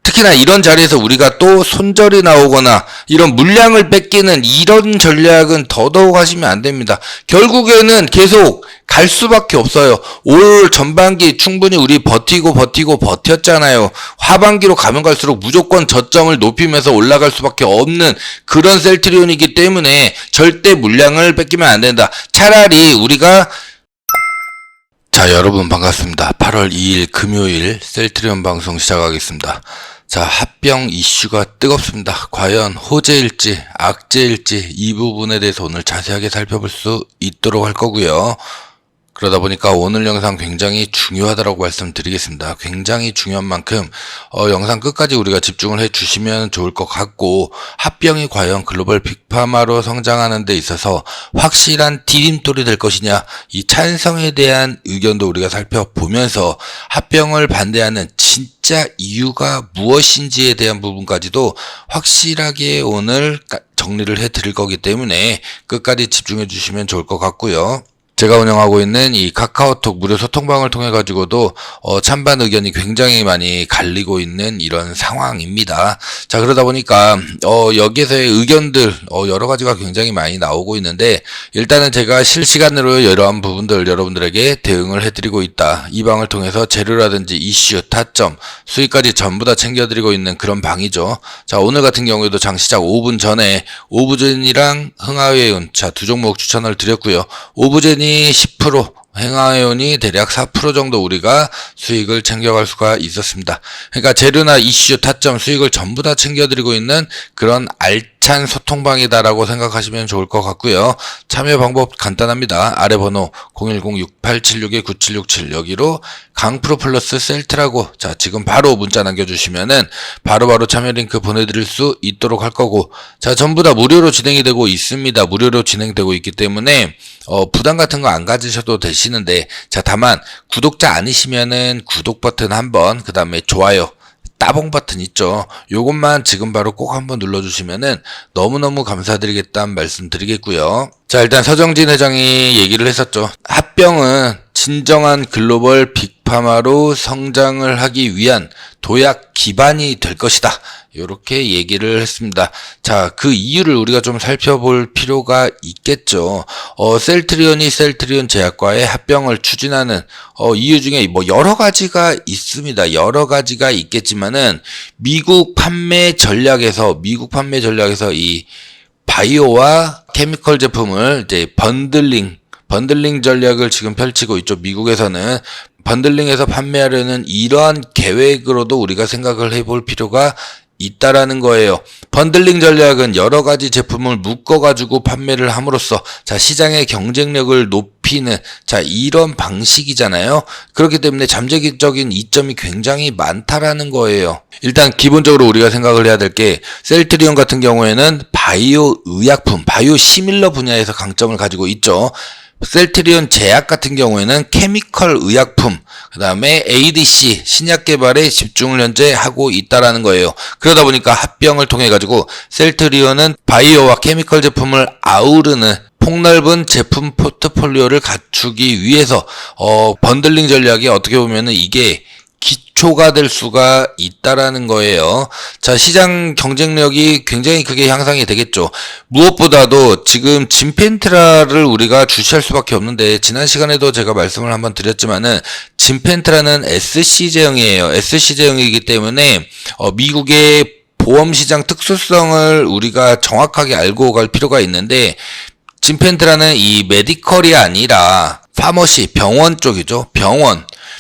특히나 이런 자리에서 우리가 또 손절이 나오거나 이런 물량을 뺏기는 이런 전략은 더더욱 하시면 안 됩니다. 결국에는 계속 갈 수밖에 없어요. 올 전반기 충분히 우리 버티고 버텼잖아요. 하반기로 가면 갈수록 무조건 저점을 높이면서 올라갈 수밖에 없는 그런 셀트리온이기 때문에 절대 물량을 뺏기면 안 된다. 차라리 우리가 자, 여러분 반갑습니다. 8월 2일 금요일 셀트리온 방송 시작하겠습니다. 자, 합병 이슈가 뜨겁습니다. 과연 호재일지 악재일지 이 부분에 대해서 오늘 자세하게 살펴볼 수 있도록 할 거고요. 그러다 보니까 오늘 영상 굉장히 중요하다고 말씀드리겠습니다. 굉장히 중요한 만큼 영상 끝까지 우리가 집중을 해주시면 좋을 것 같고, 합병이 과연 글로벌 빅파마로 성장하는 데 있어서 확실한 디딤돌이 될 것이냐, 이 찬성에 대한 의견도 우리가 살펴보면서 합병을 반대하는 진짜 이유가 무엇인지에 대한 부분까지도 확실하게 오늘 정리를 해드릴 거기 때문에 끝까지 집중해 주시면 좋을 것 같고요. 제가 운영하고 있는 이 카카오톡 무료 소통방을 통해 가지고도 찬반 의견이 굉장히 많이 갈리고 있는 이런 상황입니다. 자, 그러다 보니까 여기에서의 의견들 여러 가지가 굉장히 많이 나오고 있는데, 일단은 제가 실시간으로 이러한 부분들 여러분들에게 대응을 해드리고 있다. 이 방을 통해서 재료라든지 이슈, 타점, 수익까지 전부 다 챙겨드리고 있는 그런 방이죠. 자, 오늘 같은 경우에도 장시작 5분 전에 오브젠이랑 흥하회운, 자, 두 종목 추천을 드렸고요. 오브젠이 10%, 행하회원이 대략 4% 정도 우리가 수익을 챙겨갈 수가 있었습니다. 그러니까 재료나 이슈, 타점, 수익을 전부 다 챙겨드리고 있는 그런 알찬 소통방이다라고 생각하시면 좋을 것 같고요. 참여 방법 간단합니다. 아래 번호 010-6876-9767 여기로 강프로 플러스 셀트라고, 자, 지금 바로 문자 남겨주시면은 바로바로 참여 링크 보내드릴 수 있도록 할 거고, 자, 전부 다 무료로 진행이 되고 있습니다. 무료로 진행되고 있기 때문에 부담 같은 거 안 가지셔도 되시는데, 자, 다만 구독자 아니시면은 구독 버튼 한번, 그 다음에 좋아요 따봉 버튼 있죠. 요것만 지금 바로 꼭 한번 눌러주시면은 너무너무 감사드리겠다는 말씀 드리겠고요. 자, 일단 서정진 회장이 얘기를 했었죠. 합병은 진정한 글로벌 빅파마로 성장을 하기 위한 도약 기반이 될 것이다. 이렇게 얘기를 했습니다. 자, 그 이유를 우리가 좀 살펴볼 필요가 있겠죠. 셀트리온이 셀트리온 제약과의 합병을 추진하는 이유 중에 뭐 여러 가지가 있습니다. 여러 가지가 있겠지만은 미국 판매 전략에서 이 바이오와 케미컬 제품을 이제 번들링 전략을 지금 펼치고 있죠. 미국에서는 번들링해서 판매하려는 이러한 계획으로도 우리가 생각을 해볼 필요가 있다라는 거예요. 번들링 전략은 여러 가지 제품을 묶어가지고 판매를 함으로써, 자, 시장의 경쟁력을 높이는, 자, 이런 방식이잖아요. 그렇기 때문에 잠재적인 이점이 굉장히 많다라는 거예요. 일단 기본적으로 우리가 생각을 해야 될 게, 셀트리온 같은 경우에는 바이오 의약품, 바이오 시밀러 분야에서 강점을 가지고 있죠. 셀트리온 제약 같은 경우에는 케미컬 의약품, 그 다음에 ADC 신약 개발에 집중을 현재 하고 있다라는 거예요. 그러다 보니까 합병을 통해 가지고 셀트리온은 바이오와 케미컬 제품을 아우르는 폭넓은 제품 포트폴리오를 갖추기 위해서 번들링 전략이 어떻게 보면은 이게 기초가 될 수가 있다라는 거예요. 자, 시장 경쟁력이 굉장히 크게 향상이 되겠죠. 무엇보다도 지금 진펜트라를 우리가 주시할 수밖에 없는데, 지난 시간에도 제가 말씀을 한번 드렸지만은 진펜트라는 SC 제형이에요. SC 제형이기 때문에 미국의 보험 시장 특수성을 우리가 정확하게 알고 갈 필요가 있는데, 진펜트라는 이 메디컬이 아니라 파머시, 병원 쪽이죠.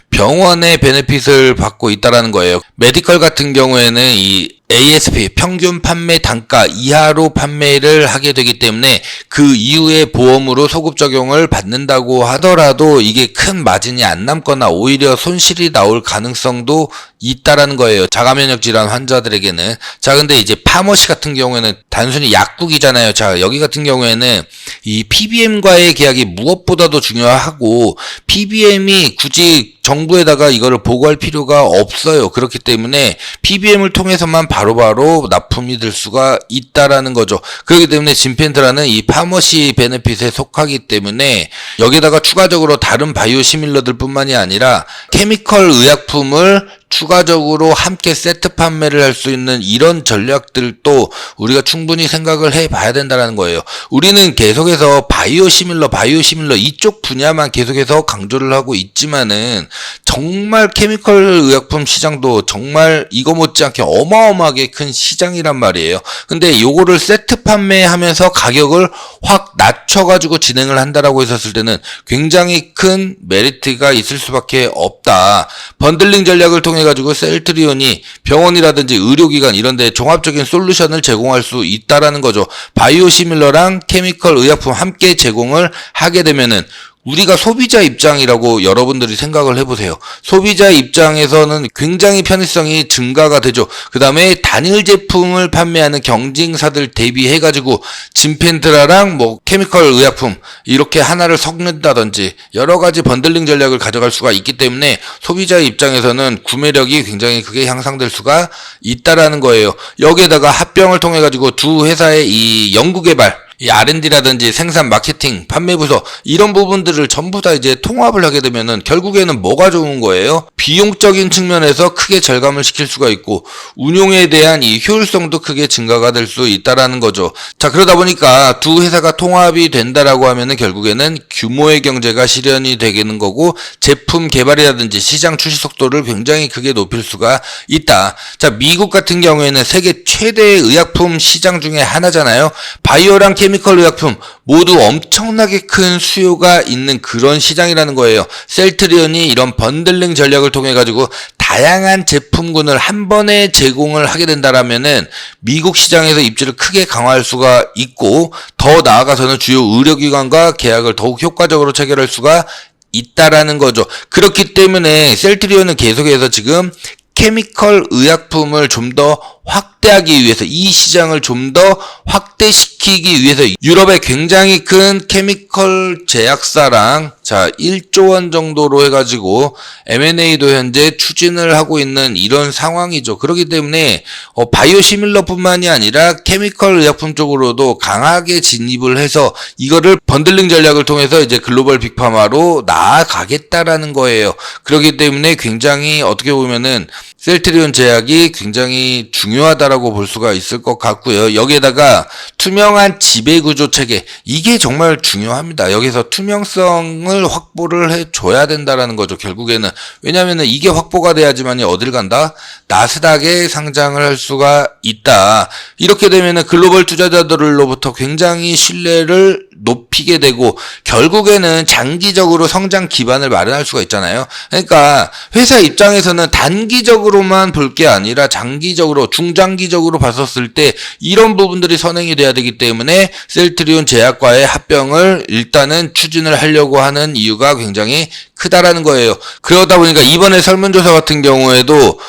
병원의 베네핏을 받고 있다라는 거예요. 메디컬 같은 경우에는 이 ASP 평균 판매 단가 이하로 판매를 하게 되기 때문에 그 이후에 보험으로 소급 적용을 받는다고 하더라도 이게 큰 마진이 안 남거나 오히려 손실이 나올 가능성도 있다라는 거예요. 자가면역 질환 환자들에게는. 자, 근데 이제 파머시 같은 경우에는 단순히 약국이잖아요. 자, 여기 같은 경우에는 이 PBM과의 계약이 무엇보다도 중요하고, PBM이 굳이 정부에다가 이거를 보고할 필요가 없어요. 그렇기 때문에 PBM을 통해서만 바로바로 납품이 될 수가 있다라는 거죠. 그렇기 때문에 진펜트라는 이 파머시 베네핏에 속하기 때문에 여기다가 추가적으로 다른 바이오 시밀러들 뿐만이 아니라 케미컬 의약품을 추가적으로 함께 세트 판매를 할 수 있는 이런 전략들도 우리가 충분히 생각을 해봐야 된다는 거예요. 우리는 계속해서 바이오 시밀러 이쪽 분야만 계속해서 강조를 하고 있지만은 정말 케미컬 의약품 시장도 정말 이거 못지않게 어마어마하게 큰 시장이란 말이에요. 근데 요거를 세트 판매하면서 가격을 확 낮춰가지고 진행을 한다라고 했었을 때는 굉장히 큰 메리트가 있을 수밖에 없다. 번들링 전략을 통해 가지고 셀트리온이 병원이라든지 의료기관 이런데 종합적인 솔루션을 제공할 수 있다라는 거죠. 바이오 시밀러랑 케미컬 의약품 함께 제공을 하게 되면은 우리가 소비자 입장이라고 여러분들이 생각을 해보세요. 소비자 입장에서는 굉장히 편의성이 증가가 되죠. 그 다음에 단일 제품을 판매하는 경쟁사들 대비해가지고 진펜트라랑 뭐 케미컬 의약품 이렇게 하나를 섞는다든지 여러가지 번들링 전략을 가져갈 수가 있기 때문에 소비자 입장에서는 구매력이 굉장히 크게 향상될 수가 있다라는 거예요. 여기에다가 합병을 통해가지고 두 회사의 이 연구개발 이 R&D라든지 생산, 마케팅, 판매 부서 이런 부분들을 전부 다 이제 통합을 하게 되면은 결국에는 뭐가 좋은 거예요? 비용적인 측면에서 크게 절감을 시킬 수가 있고 운용에 대한 이 효율성도 크게 증가가 될 수 있다라는 거죠. 자, 그러다 보니까 두 회사가 통합이 된다라고 하면은 결국에는 규모의 경제가 실현이 되는 거고 제품 개발이라든지 시장 출시 속도를 굉장히 크게 높일 수가 있다. 자, 미국 같은 경우에는 세계 최대의 의약품 시장 중에 하나잖아요. 바이오랑 케미컬 의약품 모두 엄청나게 큰 수요가 있는 그런 시장이라는 거예요. 셀트리온이 이런 번들링 전략을 통해 가지고 다양한 제품군을 한 번에 제공을 하게 된다라면은 미국 시장에서 입지를 크게 강화할 수가 있고 더 나아가서는 주요 의료기관과 계약을 더욱 효과적으로 체결할 수가 있다라는 거죠. 그렇기 때문에 셀트리온은 계속해서 지금 케미컬 의약품을 좀 더 확대하기 위해서 이 시장을 좀 더 확대시키기 위해서 유럽의 굉장히 큰 케미컬 제약사랑 1조 원 정도로 해가지고 M&A도 현재 추진을 하고 있는 이런 상황이죠. 그렇기 때문에 바이오 시밀러뿐만이 아니라 케미컬 의약품 쪽으로도 강하게 진입을 해서 이거를 번들링 전략을 통해서 이제 글로벌 빅파마로 나아가겠다라는 거예요. 그렇기 때문에 굉장히 어떻게 보면은 셀트리온 제약이 굉장히 중요하다라고 볼 수가 있을 것 같고요. 여기에다가 투명한 지배구조 체계 이게 정말 중요합니다. 여기서 투명성을 확보를 해줘야 된다라는 거죠. 결국에는 왜냐하면 이게 확보가 돼야지만이 어딜 간다? 나스닥에 상장을 할 수가 있다. 이렇게 되면은 글로벌 투자자들로부터 굉장히 신뢰를 높이게 되고 결국에는 장기적으로 성장 기반을 마련할 수가 있잖아요. 그러니까 회사 입장에서는 단기적으로만 볼 게 아니라 장기적으로 중장기적으로 봤었을 때 이런 부분들이 선행이 돼야 되기 때문에 셀트리온 제약과의 합병을 일단은 추진을 하려고 하는 이유가 굉장히 크다라는 거예요. 그러다 보니까 이번에 설문조사 같은 경우에도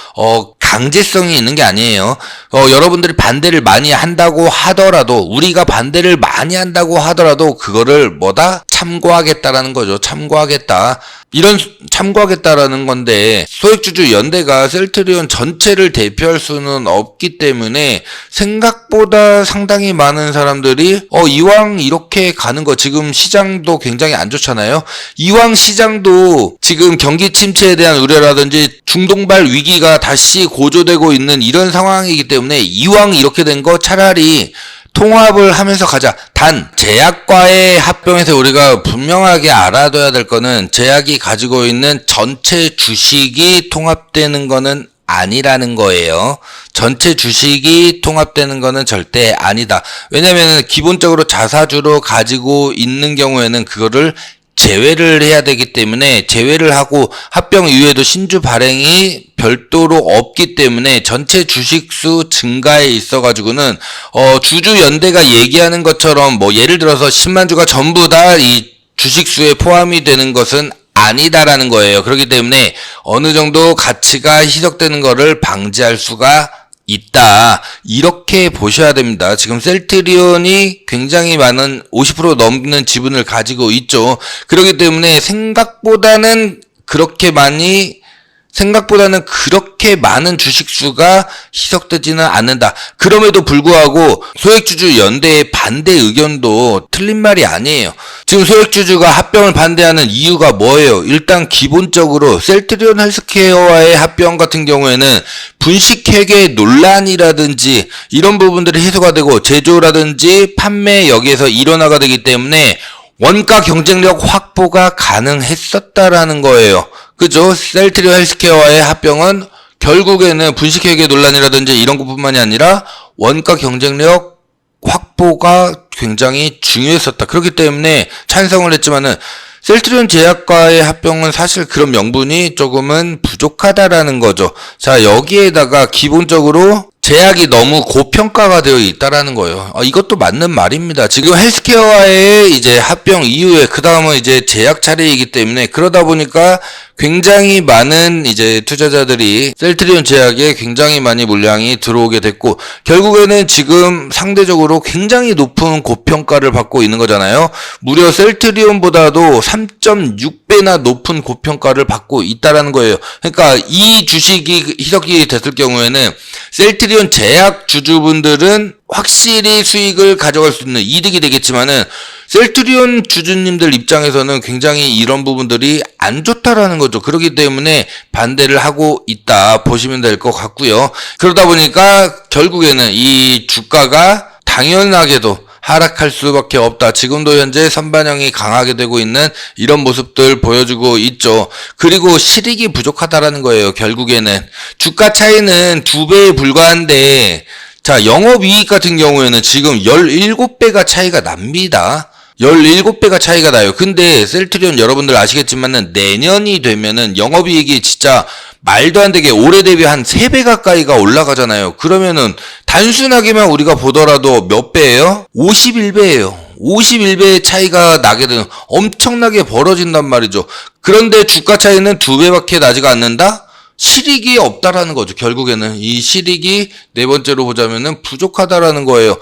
강제성이 있는 게 아니에요. 여러분들이 반대를 많이 한다고 하더라도 우리가 반대를 많이 한다고 하더라도 그거를 참고하겠다라는 거죠. 참고하겠다. 이런 참고하겠다라는 건데 소액주주 연대가 셀트리온 전체를 대표할 수는 없기 때문에 생각보다 상당히 많은 사람들이 이왕 이렇게 가는 거 지금 시장도 굉장히 안 좋잖아요. 이왕 시장도 지금 경기 침체에 대한 우려라든지 중동발 위기가 다시 고조되고 있는 이런 상황이기 때문에 이왕 이렇게 된 거 차라리 통합을 하면서 가자. 단 제약과의 합병에서 우리가 분명하게 알아둬야 될 거는 제약이 가지고 있는 전체 주식이 통합되는 거는 아니라는 거예요. 전체 주식이 통합되는 거는 절대 아니다. 왜냐면 기본적으로 자사주로 가지고 있는 경우에는 그거를 제외를 해야 되기 때문에 제외를 하고 합병 이후에도 신주 발행이 별도로 없기 때문에 전체 주식수 증가에 있어가지고는 주주 연대가 얘기하는 것처럼 예를 들어서 10만 주가 전부 다 이 주식수에 포함이 되는 것은 아니다라는 거예요. 그렇기 때문에 어느 정도 가치가 희석되는 거를 방지할 수가 있다. 이렇게 보셔야 됩니다. 지금 셀트리온이 굉장히 많은 50% 넘는 지분을 가지고 있죠. 그렇기 때문에 생각보다는 그렇게 많이 생각보다는 그렇게 많은 주식수가 희석되지는 않는다. 그럼에도 불구하고 소액주주 연대의 반대 의견도 틀린 말이 아니에요. 지금 소액주주가 합병을 반대하는 이유가 뭐예요? 일단 기본적으로 셀트리온 헬스케어와의 합병 같은 경우에는 분식회계 논란이라든지 이런 부분들이 해소가 되고 제조라든지 판매 여기에서 일원화가 되기 때문에 원가 경쟁력 확보가 가능했었다라는 거예요. 그죠? 셀트리온 헬스케어와의 합병은 결국에는 분식회계 논란이라든지 이런 것뿐만이 아니라 원가 경쟁력 확보가 굉장히 중요했었다. 그렇기 때문에 찬성을 했지만은 셀트리온 제약과의 합병은 사실 그런 명분이 조금은 부족하다라는 거죠. 자, 여기에다가 기본적으로 제약이 너무 고평가가 되어 있다라는 거예요. 이것도 맞는 말입니다. 지금 헬스케어와의 이제 합병 이후에 그 다음은 이제 제약 차례이기 때문에 그러다 보니까 굉장히 많은 이제 투자자들이 셀트리온 제약에 굉장히 많이 물량이 들어오게 됐고 결국에는 지금 상대적으로 굉장히 높은 고평가를 받고 있는 거잖아요. 무려 셀트리온보다도 3.6배나 높은 고평가를 받고 있다라는 거예요. 그러니까 이 주식이 희석이 됐을 경우에는 셀트리온 제약 주주분들은 확실히 수익을 가져갈 수 있는 이득이 되겠지만은 셀트리온 주주님들 입장에서는 굉장히 이런 부분들이 안 좋다라는 거죠. 그렇기 때문에 반대를 하고 있다 보시면 될 것 같고요. 그러다 보니까 결국에는 이 주가가 당연하게도 하락할 수밖에 없다. 지금도 현재 선반영이 강하게 되고 있는 이런 모습들 보여주고 있죠. 그리고 실익이 부족하다라는 거예요. 결국에는 주가 차이는 2배에 불과한데 자, 영업이익 같은 경우에는 지금 17배가 차이가 납니다. 17배가 차이가 나요. 근데 셀트리온 여러분들 아시겠지만은 내년이 되면은 영업이익이 진짜 말도 안 되게 올해 대비 한 3배 가까이가 올라가잖아요. 그러면은 단순하게만 우리가 보더라도 몇 배예요? 51배예요. 51배의 차이가 나게 되는 엄청나게 벌어진단 말이죠. 그런데 주가 차이는 2배밖에 나지가 않는다? 실익이 없다라는 거죠. 결국에는 이 실익이 네 번째로 보자면은 부족하다라는 거예요.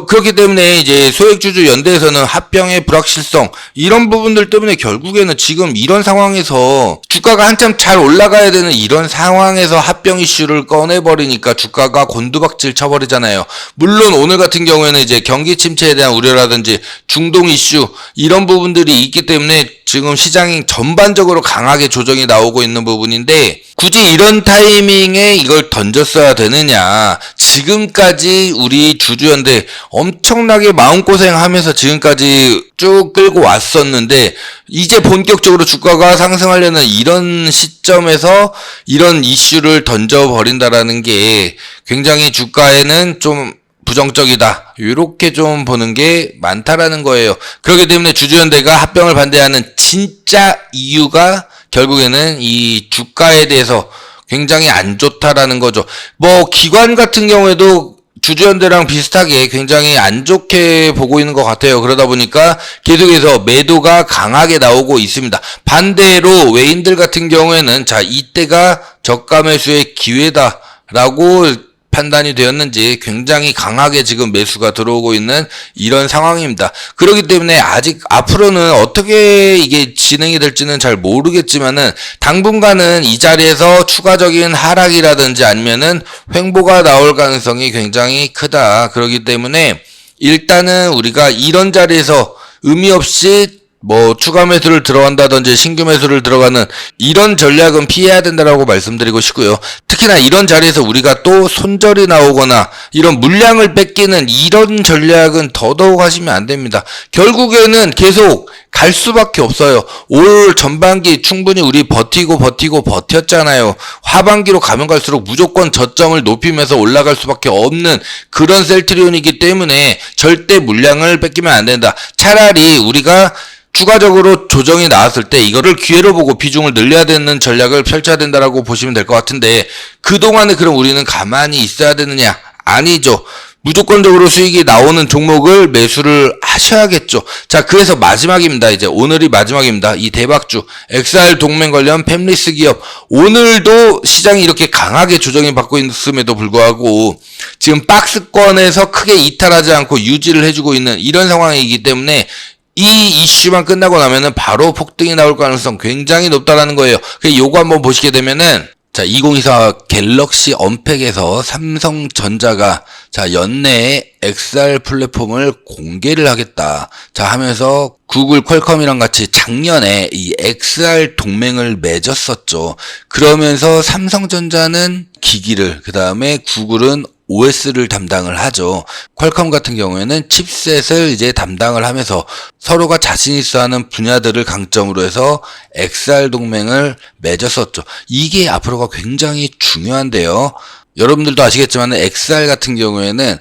그렇기 때문에 이제 소액주주 연대에서는 합병의 불확실성 이런 부분들 때문에 결국에는 지금 이런 상황에서 주가가 한참 잘 올라가야 되는 이런 상황에서 합병 이슈를 꺼내버리니까 주가가 곤두박질 쳐버리잖아요. 물론 오늘 같은 경우에는 이제 경기 침체에 대한 우려라든지 중동 이슈 이런 부분들이 있기 때문에 지금 시장이 전반적으로 강하게 조정이 나오고 있는 부분인데 굳이 이런 타이밍에 이걸 던졌어야 되느냐. 지금까지 우리 주주연대 엄청나게 마음고생하면서 지금까지 쭉 끌고 왔었는데 이제 본격적으로 주가가 상승하려는 이런 시점에서 이런 이슈를 던져버린다라는 게 굉장히 주가에는 좀 부정적이다. 이렇게 좀 보는 게 많다라는 거예요. 그렇기 때문에 주주연대가 합병을 반대하는 진짜 이유가 결국에는 이 주가에 대해서 굉장히 안 좋다라는 거죠. 뭐 기관 같은 경우에도 주주연대랑 비슷하게 굉장히 안 좋게 보고 있는 것 같아요. 그러다 보니까 계속해서 매도가 강하게 나오고 있습니다. 반대로 외인들 같은 경우에는 자, 이때가 저가 매수의 기회다라고 판단이 되었는지 굉장히 강하게 지금 매수가 들어오고 있는 이런 상황입니다. 그렇기 때문에 아직 앞으로는 어떻게 이게 진행이 될지는 잘 모르겠지만은 당분간은 이 자리에서 추가적인 하락이라든지 아니면은 횡보가 나올 가능성이 굉장히 크다. 그렇기 때문에 일단은 우리가 이런 자리에서 의미 없이 뭐 추가 매수를 들어간다든지 신규 매수를 들어가는 이런 전략은 피해야 된다라고 말씀드리고 싶고요. 특히나 이런 자리에서 우리가 또 손절이 나오거나 이런 물량을 뺏기는 이런 전략은 더더욱 하시면 안 됩니다. 결국에는 계속 갈 수밖에 없어요. 올 전반기 충분히 우리 버텼잖아요. 하반기로 가면 갈수록 무조건 저점을 높이면서 올라갈 수밖에 없는 그런 셀트리온이기 때문에 절대 물량을 뺏기면 안 된다. 차라리 우리가 추가적으로 조정이 나왔을 때 이거를 기회로 보고 비중을 늘려야 되는 전략을 펼쳐야 된다라고 보시면 될 것 같은데 그동안에 그럼 우리는 가만히 있어야 되느냐? 아니죠. 무조건적으로 수익이 나오는 종목을 매수를 하셔야겠죠. 자, 그래서 마지막입니다. 이제 오늘이 마지막입니다. 이 대박주 XR 동맹 관련 팹리스 기업 오늘도 시장이 이렇게 강하게 조정이 받고 있음에도 불구하고 지금 박스권에서 크게 이탈하지 않고 유지를 해주고 있는 이런 상황이기 때문에 이 이슈만 끝나고 나면은 바로 폭등이 나올 가능성 굉장히 높다라는 거예요. 요거 한번 보시게 되면은 자, 2024 갤럭시 언팩에서 삼성전자가 자, 연내에 XR 플랫폼을 공개를 하겠다. 자, 하면서 구글 퀄컴이랑 같이 작년에 이 XR 동맹을 맺었었죠. 그러면서 삼성전자는 기기를, 그 다음에 구글은 OS를 담당을 하죠. 퀄컴 같은 경우에는 칩셋을 이제 담당을 하면서 서로가 자신 있어 하는 분야들을 강점으로 해서 XR 동맹을 맺었었죠. 이게 앞으로가 굉장히 중요한데요. 여러분들도 아시겠지만 XR 같은 경우에는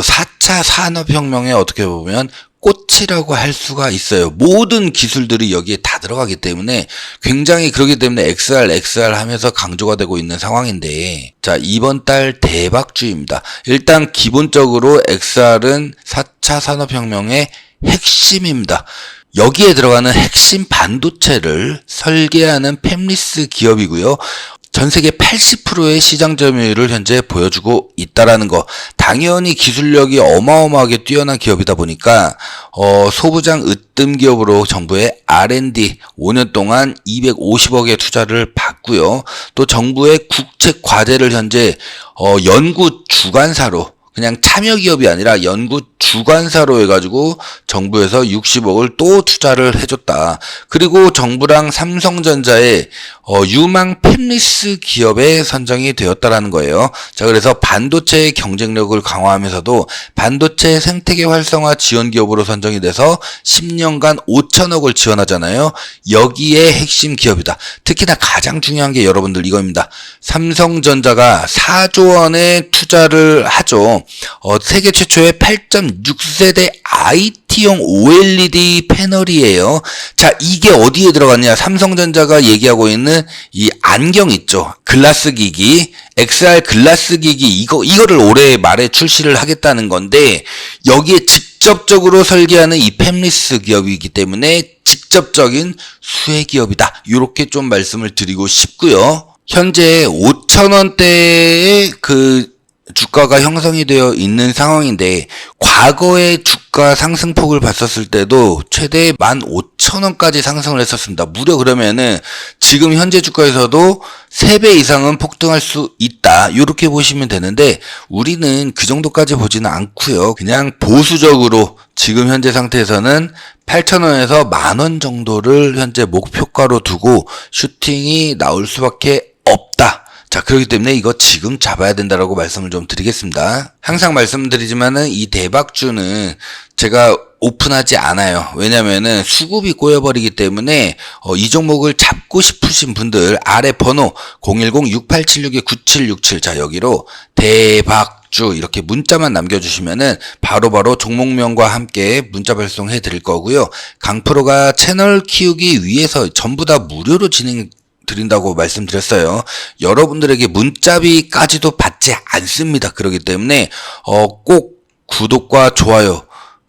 4차 산업혁명에 어떻게 보면 꽃이라고 할 수가 있어요. 모든 기술들이 여기에 다 들어가기 때문에 굉장히 그렇기 때문에 XR 하면서 강조가 되고 있는 상황인데, 자, 이번 달 대박주입니다. 일단 기본적으로 XR은 4차 산업혁명의 핵심입니다. 여기에 들어가는 핵심 반도체를 설계하는 팹리스 기업이고요. 전 세계 80%의 시장 점유율을 현재 보여주고 있다라는 거. 당연히 기술력이 어마어마하게 뛰어난 기업이다 보니까 소부장 으뜸 기업으로 정부의 R&D 5년 동안 250억의 투자를 받고요. 또 정부의 국책 과제를 현재 연구 주관사로, 그냥 참여 기업이 아니라 연구 주관사로 해가지고 정부에서 60억을 또 투자를 해줬다. 그리고 정부랑 삼성전자의 유망 팹리스 기업에 선정이 되었다라는 거예요. 자, 그래서 반도체의 경쟁력을 강화하면서도 반도체 생태계 활성화 지원 기업으로 선정이 돼서 10년간 5천억을 지원하잖아요. 여기에 핵심 기업이다. 특히나 가장 중요한 게 여러분들 이겁니다. 삼성전자가 4조 원의 투자를 하죠. 세계 최초의 8.6세대 IT용 OLED 패널이에요. 자, 이게 어디에 들어갔냐? 삼성전자가 얘기하고 있는 이 안경 있죠. 글라스 기기, XR 글라스 기기, 이거를 올해 말에 출시를 하겠다는 건데, 여기에 직접적으로 설계하는 이 팹리스 기업이기 때문에 직접적인 수혜 기업이다. 이렇게 좀 말씀을 드리고 싶고요. 현재 5,000원대의 주가가 형성이 되어 있는 상황인데, 과거의 주가 상승폭을 봤었을 때도 최대 15,000원까지 상승을 했었습니다. 무려 그러면은 지금 현재 주가에서도 3배 이상은 폭등할 수 있다. 이렇게 보시면 되는데, 우리는 그 정도까지 보지는 않고요. 그냥 보수적으로 지금 현재 상태에서는 8,000원에서 10,000원 정도를 현재 목표가로 두고 슈팅이 나올 수밖에 없다. 자, 그렇기 때문에 이거 지금 잡아야 된다라고 말씀을 좀 드리겠습니다. 항상 말씀드리지만은 이 대박주는 제가 오픈하지 않아요. 왜냐면은 수급이 꼬여버리기 때문에 이 종목을 잡고 싶으신 분들 아래 번호 010-6876-9767, 자, 여기로 대박주 이렇게 문자만 남겨주시면은 바로바로 종목명과 함께 문자 발송해 드릴 거고요. 강프로가 채널 키우기 위해서 전부 다 무료로 드린다고 말씀드렸어요. 여러분들에게 문자비까지도 받지 않습니다. 그렇기 때문에 꼭 구독과 좋아요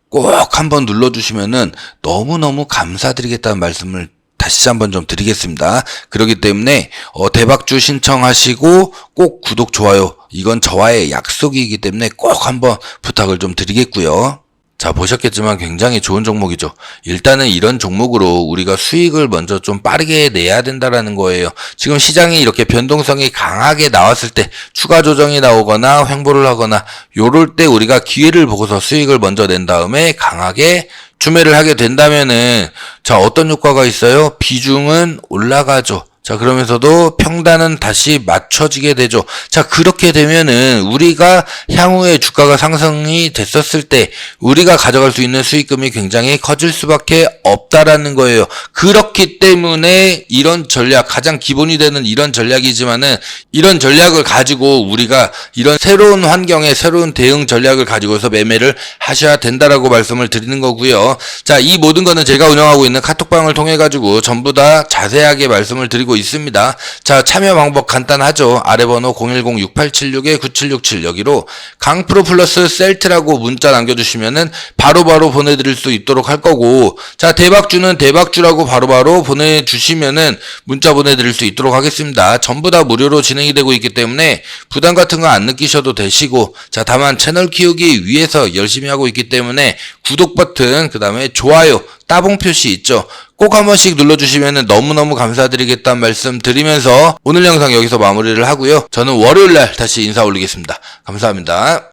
꼭 한번 눌러주시면은 너무너무 감사드리겠다는 말씀을 다시 한번 좀 드리겠습니다. 그렇기 때문에 대박주 신청하시고 꼭 구독, 좋아요, 이건 저와의 약속이기 때문에 꼭 한번 부탁을 좀 드리겠고요. 자, 보셨겠지만 굉장히 좋은 종목이죠. 일단은 이런 종목으로 우리가 수익을 먼저 좀 빠르게 내야 된다라는 거예요. 지금 시장이 이렇게 변동성이 강하게 나왔을 때 추가 조정이 나오거나 횡보를 하거나 요럴 때 우리가 기회를 보고서 수익을 먼저 낸 다음에 강하게 추매를 하게 된다면은, 자, 어떤 효과가 있어요? 비중은 올라가죠. 자, 그러면서도 평단은 다시 맞춰지게 되죠. 자, 그렇게 되면은 우리가 향후에 주가가 상승이 됐었을 때 우리가 가져갈 수 있는 수익금이 굉장히 커질 수밖에 없다라는 거예요. 그렇기 때문에 이런 전략, 가장 기본이 되는 이런 전략이지만은, 이런 전략을 가지고 우리가 이런 새로운 환경에 새로운 대응 전략을 가지고서 매매를 하셔야 된다라고 말씀을 드리는 거고요. 자, 이 모든 거는 제가 운영하고 있는 카톡방을 통해 가지고 전부 다 자세하게 말씀을 드리고 있습니다. 자, 참여 방법 간단하죠. 아래 번호 010-6876-9767, 여기로 강프로 플러스 셀트라고 문자 남겨주시면은 바로바로 보내드릴 수 있도록 할 거고, 자, 대박주는 대박주라고 바로바로 보내주시면은 문자 보내드릴 수 있도록 하겠습니다. 전부 다 무료로 진행이 되고 있기 때문에 부담 같은 거 안 느끼셔도 되시고, 자, 다만 채널 키우기 위해서 열심히 하고 있기 때문에 구독 버튼, 그 다음에 좋아요 따봉 표시 있죠? 꼭 한 번씩 눌러주시면 너무너무 감사드리겠다는 말씀 드리면서 오늘 영상 여기서 마무리를 하고요. 저는 월요일날 다시 인사 올리겠습니다. 감사합니다.